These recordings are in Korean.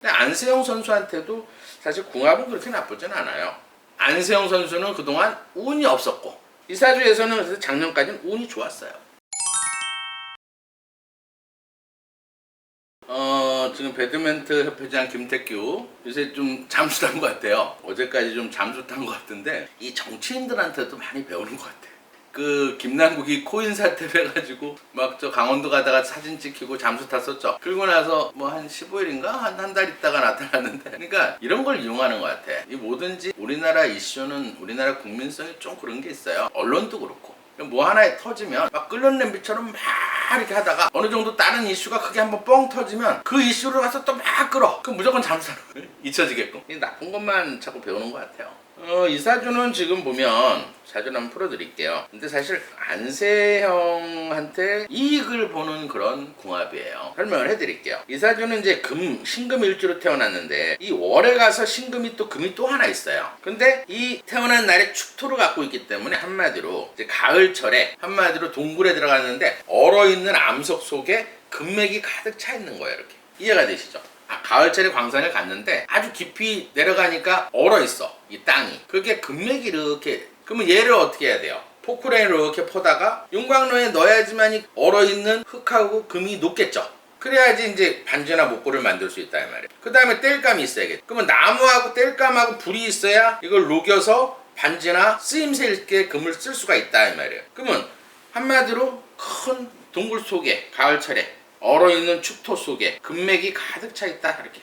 근데 안세영 선수한테도 사실 궁합은 그렇게 나쁘진 않아요. 안세영 선수는 그동안 운이 없었고 이사주에서는 그래서 작년까지는 운이 좋았어요. 지금 배드민턴 협회장 김태규 요새 좀 잠수탄 것 같아요. 어제까지 좀 잠수탄 것 같은데 이 정치인들한테도 많이 배우는 것 같아. 그 김남국이 코인 사태를 해가지고 막 저 강원도 가다가 사진 찍히고 잠수 탔었죠. 그리고 나서 뭐 한 15일인가 한 달 있다가 나타났는데, 그러니까 이런 걸 이용하는 것 같아. 이 뭐든지 우리나라 이슈는 우리나라 국민성이 좀 그런 게 있어요. 언론도 그렇고 뭐 하나에 터지면 막 끓는 냄비처럼 막 이렇게 하다가 어느 정도 다른 이슈가 크게 한번 뻥 터지면 그 이슈를 가서 또 막 끌어. 그럼 무조건 잠수하는 거예요. 잊혀지게끔. 이 나쁜 것만 자꾸 배우는 것 같아요. 이사주는 지금 보면 사주를 한번 풀어드릴게요. 근데 사실 안세형한테 이익을 보는 그런 궁합이에요. 설명을 해드릴게요. 이사주는 이제 신금일주로 태어났는데 이 월에 가서 신금이 또 금이 또 하나 있어요. 근데 이 태어난 날에 축토를 갖고 있기 때문에 한마디로 이제 가을철에 한마디로 동굴에 들어갔는데 얼어있는 암석 속에 금맥이 가득 차 있는 거예요. 이렇게 이해가 되시죠? 가을철에 광산을 갔는데 아주 깊이 내려가니까 얼어있어 이 땅이. 그게 금맥이 이렇게. 그러면 얘를 어떻게 해야 돼요? 포크레인을 이렇게 퍼다가 용광로에 넣어야지만 이 얼어있는 흙하고 금이 녹겠죠. 그래야지 이제 반지나 목걸이를 만들 수 있다 이 말이에요. 그 다음에 땔감이 있어야겠죠. 그러면 나무하고 땔감하고 불이 있어야 이걸 녹여서 반지나 쓰임새 있게 금을 쓸 수가 있다 이 말이에요. 그러면 한마디로 큰 동굴 속에 가을철에 얼어있는 축토 속에 금맥이 가득 차 있다 이렇게.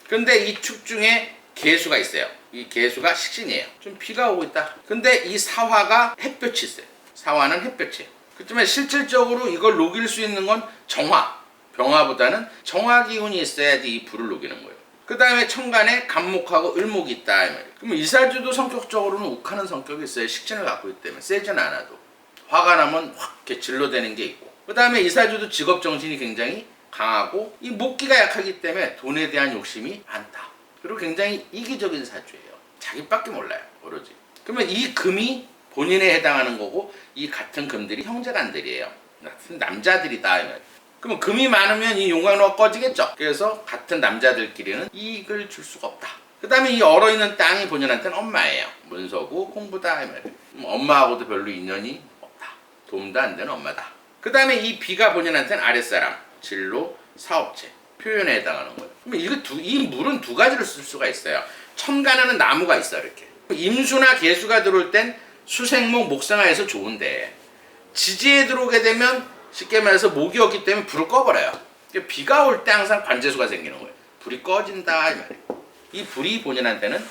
근데 이 축 중에 개수가 있어요. 이 개수가 식신이에요. 좀 비가 오고 있다. 근데 이 사화가 햇볕이 있어요. 사화는 햇볕이에요. 그렇지만 실질적으로 이걸 녹일 수 있는 건 정화, 병화보다는 정화 기운이 있어야지 이 불을 녹이는 거예요. 그 다음에 천간에 간목하고 을목이 있다 이 말이에요. 그러면 이사주도 성격적으로는 욱하는 성격이 있어요. 식신을 갖고 있기 때문에 세진 않아도 화가 나면 확 이렇게 진로되는 게 있고, 그 다음에 이사주도 직업정신이 굉장히 강하고 이 목기가 약하기 때문에 돈에 대한 욕심이 많다. 그리고 굉장히 이기적인 사주예요. 자기밖에 몰라요. 오로지. 그러면 이 금이 본인에 해당하는 거고 이 같은 금들이 형제간들이에요. 같은 남자들이다. 그러면 금이 많으면 이 용광로가 꺼지겠죠. 그래서 같은 남자들끼리는 이익을 줄 수가 없다. 그 다음에 이 얼어있는 땅이 본인한테는 엄마예요. 문서고 공부다. 엄마하고도 별로 인연이 없다. 도움도 안 되는 엄마다. 그 다음에 이 비가 본인한테는 아랫사람, 진로, 사업체, 표현에 해당하는 거예요. 그러면 이 물은 두 가지를 쓸 수가 있어요. 천간에는 나무가 있어 이렇게. 임수나 개수가 들어올 땐 수생목, 목생화에서 좋은데 지지에 들어오게 되면 쉽게 말해서 목이 없기 때문에 불을 꺼버려요. 비가 올 때 항상 관제수가 생기는 거예요. 불이 꺼진다 이 말이에요. 이 불이 본인한테는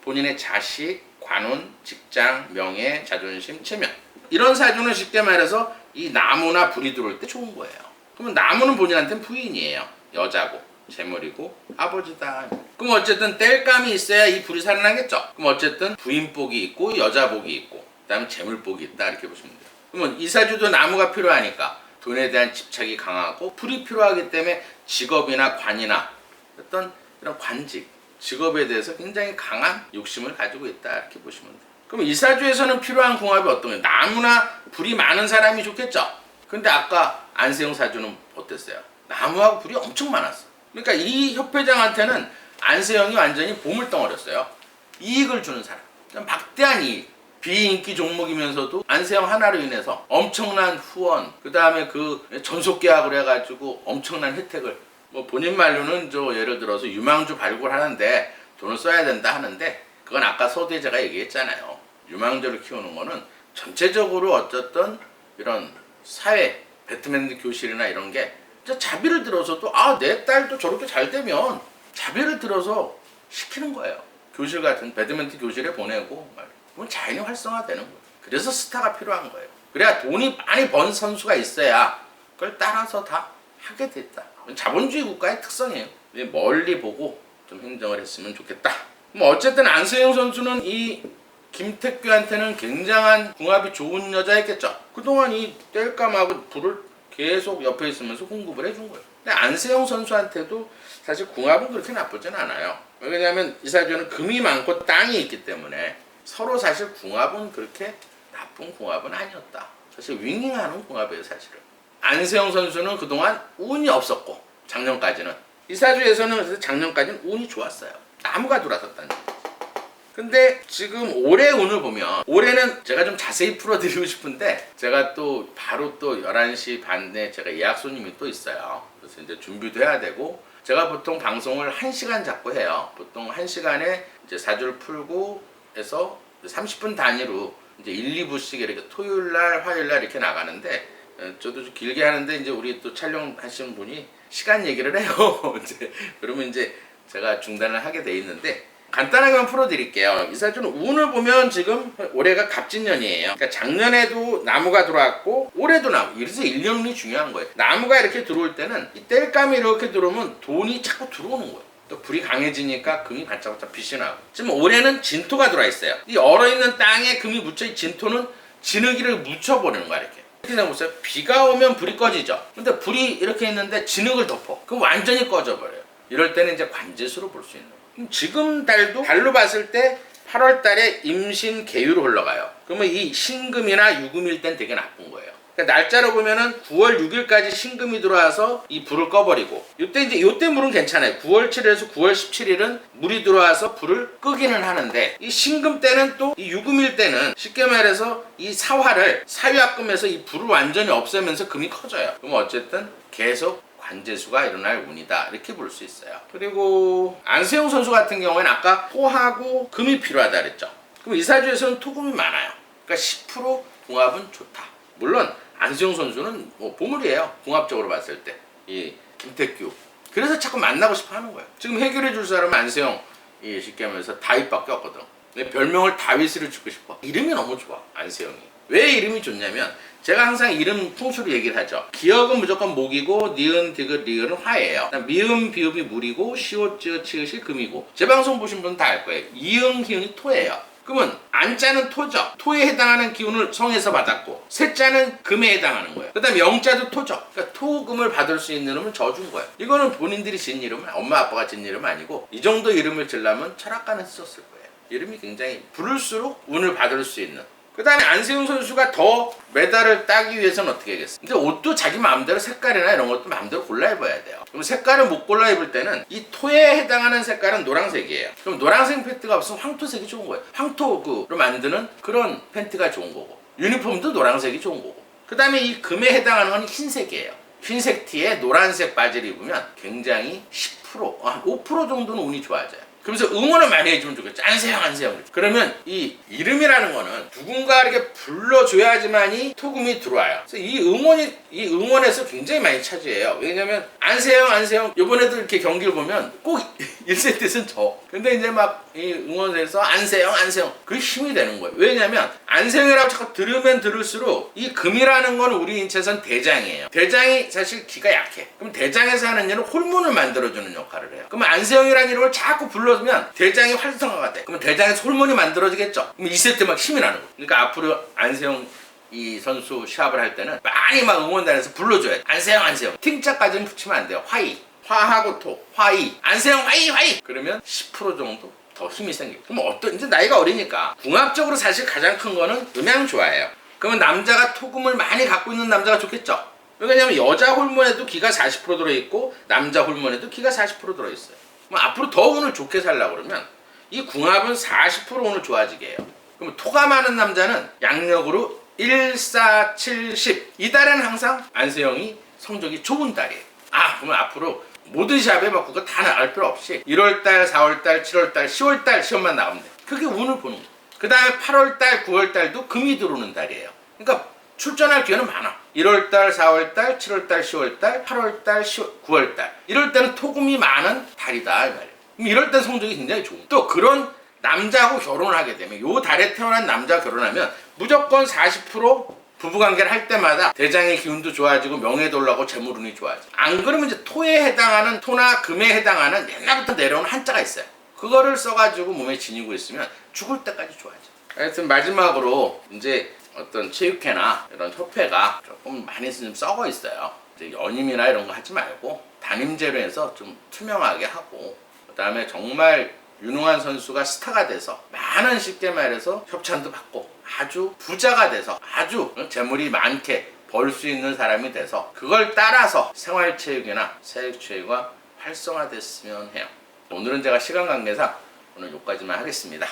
본인의 자식, 관운, 직장, 명예, 자존심, 체면, 이런 사주는 쉽게 말해서 이 나무나 불이 들어올 때 좋은 거예요. 그러면 나무는 본인한테는 부인이에요. 여자고 재물이고 아버지다. 그럼 어쨌든 땔감이 있어야 이 불이 살아나겠죠. 그럼 어쨌든 부인복이 있고 여자복이 있고 그다음에 재물복이 있다 이렇게 보시면 돼요. 그러면 이사주도 나무가 필요하니까 돈에 대한 집착이 강하고 불이 필요하기 때문에 직업이나 관이나 어떤 이런 관직, 직업에 대해서 굉장히 강한 욕심을 가지고 있다 이렇게 보시면 돼요. 그럼 이사주에서는 필요한 궁합이 어떤 거예요? 나무나 불이 많은 사람이 좋겠죠. 근데 아까 안세영 사주는 어땠어요? 나무하고 불이 엄청 많았어. 그러니까 이 협회장한테는 안세영이 완전히 보물덩어리였어요. 이익을 주는 사람. 막대한 이익. 비인기 종목이면서도 안세영 하나로 인해서 엄청난 후원, 그 다음에 그 전속계약을 해가지고 엄청난 혜택을, 뭐 본인 말로는 예를 들어서 유망주 발굴하는데 돈을 써야 된다 하는데, 그건 아까 서대제가 얘기했잖아요. 유망주를 키우는 거는 전체적으로 어쨌든 이런 사회, 배트맨 교실이나 이런 게 자비를 들어서도 내 딸도 저렇게 잘 되면 자비를 들어서 시키는 거예요. 교실 같은 배드민턴 교실에 보내고 그건 자연히 활성화되는 거예요. 그래서 스타가 필요한 거예요. 그래야 돈이 많이 번 선수가 있어야 그걸 따라서 다 하게 됐다. 자본주의 국가의 특성이에요. 멀리 보고 좀 행정을 했으면 좋겠다. 어쨌든 안세영 선수는 이 김태규한테는 굉장한 궁합이 좋은 여자였겠죠. 그동안 이 땔감하고 불을 계속 옆에 있으면서 공급을 해준 거예요. 근데 안세영 선수한테도 사실 궁합은 그렇게 나쁘진 않아요. 왜냐하면 이사주는 금이 많고 땅이 있기 때문에 서로 사실 궁합은 그렇게 나쁜 궁합은 아니었다. 사실 윙윙하는 궁합이에요 사실은. 안세영 선수는 그동안 운이 없었고 작년까지는 이사주에서는 그래서 작년까지는 운이 좋았어요. 나무가 돌아섰다는 거예요. 근데 지금 올해 운을 보면, 올해는 제가 좀 자세히 풀어드리고 싶은데 제가 또 바로 또 11시 반에 제가 예약 손님이 또 있어요. 그래서 이제 준비도 해야 되고, 제가 보통 방송을 1시간 잡고 해요. 보통 1시간에 이제 사주를 풀고 해서 30분 단위로 이제 1, 2부씩 이렇게 토요일날, 화요일날 이렇게 나가는데, 저도 좀 길게 하는데 이제 우리 또 촬영하시는 분이 시간 얘기를 해요. 이제 그러면 이제 제가 중단을 하게 돼 있는데, 간단하게만 풀어드릴게요. 이사주는 운을 보면 지금 올해가 갑진년이에요. 그러니까 작년에도 나무가 들어왔고 올해도 나무. 그래서 1년운이 중요한 거예요. 나무가 이렇게 들어올 때는 이 땔감이 이렇게 들어오면 돈이 자꾸 들어오는 거예요. 또 불이 강해지니까 금이 반짝반짝 빛이 나고. 지금 올해는 진토가 들어와 있어요. 이 얼어있는 땅에 금이 묻혀, 진토는 진흙이를 묻혀버리는 거야. 이렇게 생각해보세요. 비가 오면 불이 꺼지죠. 근데 불이 이렇게 있는데 진흙을 덮어. 그럼 완전히 꺼져버려요. 이럴 때는 이제 관제수로 볼 수 있는 거예요. 지금 달도 달로 봤을 때 8월 달에 임신 개유로 흘러가요. 그러면 이 신금이나 유금일 땐 되게 나쁜 거예요. 그러니까 날짜로 보면은 9월 6일까지 신금이 들어와서 이 불을 꺼버리고, 요때 물은 괜찮아요. 9월 7일에서 9월 17일은 물이 들어와서 불을 끄기는 하는데, 이 신금 때는 또 이 유금일 때는 쉽게 말해서 이 사화를 사유합금해서 이 불을 완전히 없애면서 금이 커져요. 그럼 어쨌든 계속 관제수가 일어날 운이다, 이렇게 볼 수 있어요. 그리고 안세용 선수 같은 경우에는 아까 토하고 금이 필요하다 그랬죠. 그럼 이사주에서는 토금이 많아요. 그러니까 10% 궁합은 좋다. 물론 안세용 선수는 뭐 보물이에요. 궁합적으로 봤을 때. 이 김태규. 그래서 자꾸 만나고 싶어 하는 거예요. 지금 해결해 줄 사람은 안세용, 쉽게 하면서 다윗밖에 없거든. 별명을 다윗으로 짓고 싶어. 이름이 너무 좋아, 안세용이. 왜 이름이 좋냐면, 제가 항상 이름 풍수로 얘기를 하죠. 기역은 무조건 목이고, 니은, 디귿, 리을은 화예요. 미음, 비읍이 물이고, 시옷, 찌읒, 치읓이 금이고. 제 방송 보신 분은 다 알 거예요. 이응, 기운이 토예요. 그러면 안자는 토죠. 토에 해당하는 기운을 성에서 받았고, 세자는 금에 해당하는 거예요. 그 다음에 영자도 토죠. 그러니까 토금을 받을 수 있는 이름은 져준 거예요. 이거는 본인들이 진 이름은, 엄마 아빠가 진 이름 아니고, 이 정도 이름을 지려면 철학가는 썼을 거예요. 이름이 굉장히 부를수록 운을 받을 수 있는. 그 다음에 안세용 선수가 더 메달을 따기 위해서는 어떻게 하겠어? 근데 옷도 자기 마음대로 색깔이나 이런 것도 마음대로 골라 입어야 돼요. 그럼 색깔을 못 골라 입을 때는 이 토에 해당하는 색깔은 노란색이에요. 그럼 노란색 팬티가 없으면 황토색이 좋은 거예요. 황토로 만드는 그런 팬티가 좋은 거고, 유니폼도 노란색이 좋은 거고. 그 다음에 이 금에 해당하는 건 흰색이에요. 흰색 티에 노란색 바지를 입으면 굉장히 10%, 5% 정도는 운이 좋아져요. 그러면서 응원을 많이 해주면 좋겠죠. 안세영. 그러면 이 이름이라는 거는 누군가 이렇게 불러줘야지만이 토금이 들어와요. 그래서 이 응원에서 굉장히 많이 차지해요. 왜냐면 안세영 이번에도 이렇게 경기를 보면 꼭 1세트에서는 져. 근데 이제 막 이 응원에서 안세영 그게 힘이 되는 거예요. 왜냐면 안세영이라고 자꾸 들으면 들을수록 이 금이라는 건 우리 인체에선 대장이에요. 대장이 사실 기가 약해. 그럼 대장에서 하는 일은 호르몬을 만들어주는 역할을 해요. 그럼 안세영이라는 이름을 자꾸 불러주면 대장이 활성화가 돼. 그러면 대장에서 호르몬이 만들어지겠죠. 그럼 2세트 막 힘이 나는 거예요. 그러니까 앞으로 안세영 이 선수 시합을 할 때는 많이 막 응원단에서 불러줘야 돼. 안세영. 팀자까지는 붙이면 안 돼요. 화하고 토, 화이. 안세영 화이. 그러면 10% 정도 더 힘이 생겨요. 그럼 이제 나이가 어리니까 궁합적으로 사실 가장 큰 거는 음양 좋아해요. 그러면 남자가 토금을 많이 갖고 있는 남자가 좋겠죠. 왜냐면 여자 호르몬에도 기가 40% 들어있고 남자 호르몬에도 기가 40% 들어있어요. 그럼 앞으로 더 운을 좋게 살려고 그러면 이 궁합은 40% 운을 좋아지게 해요. 그럼 토가 많은 남자는 양력으로 1, 4, 7, 10. 이 달에는 항상 안세영이 성적이 좋은 달이에요. 그러면 앞으로 모든 시합에 막 그거 다 나갈 필요 없이 1월달, 4월달, 7월달, 10월달 시험만 나가면 돼. 그게 운을 보는 거예요. 그 다음에 8월달, 9월달도 금이 들어오는 달이에요. 그러니까 출전할 기회는 많아. 1월달, 4월달, 7월달, 10월달, 8월달, 9월달. 이럴 때는 토금이 많은 달이다, 이 말이에요. 그럼 이럴 때 성적이 굉장히 좋은. 또 그런 남자하고 결혼을 하게 되면, 요 달에 태어난 남자가 결혼하면 무조건 40% 부부관계를 할 때마다 대장의 기운도 좋아지고 명예도 올라가고 재물운이 좋아져. 안 그러면 이제 토에 해당하는, 토나 금에 해당하는 옛날부터 내려오는 한자가 있어요. 그거를 써가지고 몸에 지니고 있으면 죽을 때까지 좋아져. 하여튼 마지막으로 이제 어떤 체육회나 이런 협회가 조금 많이 좀 썩어 있어요. 이제 연임이나 이런 거 하지 말고 단임제로 해서 좀 투명하게 하고, 그 다음에 정말 유능한 선수가 스타가 돼서 많은, 쉽게 말해서 협찬도 받고 아주 부자가 돼서 아주 재물이 많게 벌 수 있는 사람이 돼서 그걸 따라서 생활체육이나 사육체육과 활성화됐으면 해요. 오늘은 제가 시간 관계상 오늘 여기까지만 하겠습니다.